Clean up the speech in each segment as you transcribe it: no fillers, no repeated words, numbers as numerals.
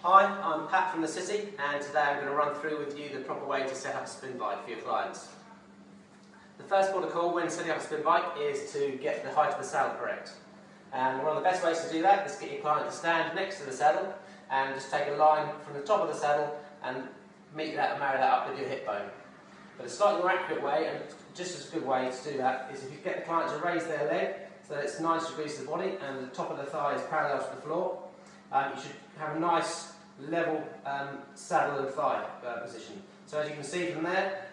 Hi, I'm Pat from the City, and today I'm going to run through with you the proper way to set up a spin bike for your clients. The first protocol when setting up a spin bike is to get the height of the saddle correct. And one of the best ways to do that is get your client to stand next to the saddle and just take a line from the top of the saddle and meet that and marry that up with your hip bone. But a slightly more accurate way, and just as good way to do that, is if you get the client to raise their leg so that it's 90 degrees to the body and the top of the thigh is parallel to the floor. You should have a nice level saddle and thigh position. So as you can see from there,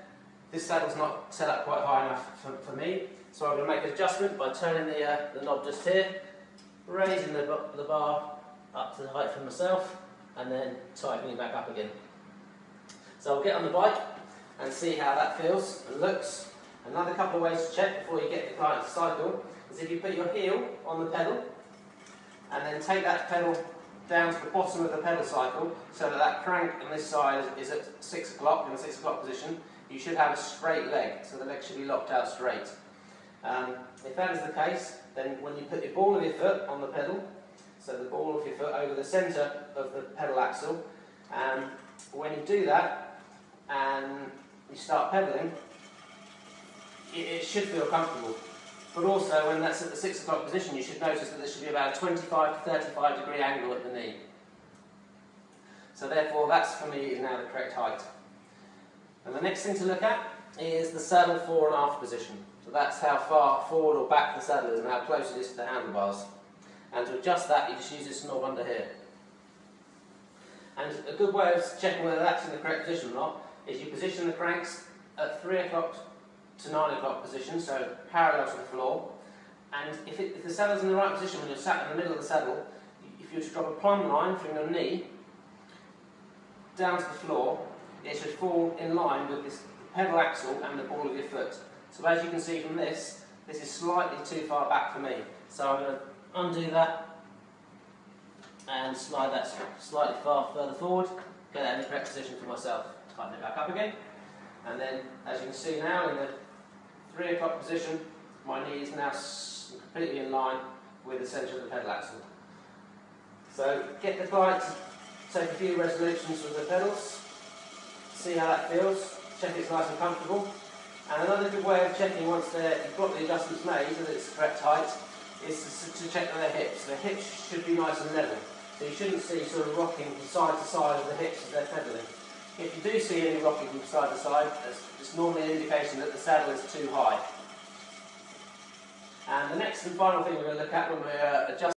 this saddle's not set up quite high enough for me, so I'm going to make an adjustment by turning the knob just here, raising the bar up to the height for myself, and then tightening it back up again. So I'll get on the bike and see how that feels and looks. Another couple of ways to check before you get the client to cycle is if you put your heel on the pedal and then take that pedal down to the bottom of the pedal cycle so that crank on this side is at 6 o'clock, in the 6 o'clock position. You should have a straight leg, so the leg should be locked out straight. If that is the case, then when you put your ball of your foot on the pedal, so the ball of your foot over the centre of the pedal axle, when you do that and you start pedalling, it should feel comfortable. But also, when that's at the 6 o'clock position, you should notice that there should be about a 25 to 35 degree angle at the knee. So therefore, that's for me is now the correct height. And the next thing to look at is the saddle fore and aft position. So that's how far forward or back the saddle is and how close it is to the handlebars. And to adjust that, you just use this knob under here. And a good way of checking whether that's in the correct position or not is you position the cranks at 3 o'clock to 9 o'clock position, so parallel to the floor. And if the saddle's in the right position when you're sat in the middle of the saddle, if you were to drop a plumb line from your knee down to the floor, it should fall in line with this pedal axle and the ball of your foot. So as you can see from this is slightly too far back for me. So I'm going to undo that and slide that slightly further forward, get that in the correct position for myself. Tighten it back up again. And then, as you can see now, in the 3 o'clock position, my knee is now completely in line with the centre of the pedal axle. So get the client to take a few resolutions with the pedals, see how that feels, check it's nice and comfortable. And another good way of checking once you've got the adjustments made so that it's the correct height is to check their hips. The hips should be nice and level, so you shouldn't see sort of rocking from side to side of the hips as they're pedaling. If you do see any rocking from side to side, it's normally an indication that the saddle is too high. And the next and final thing we're going to look at when we're adjusting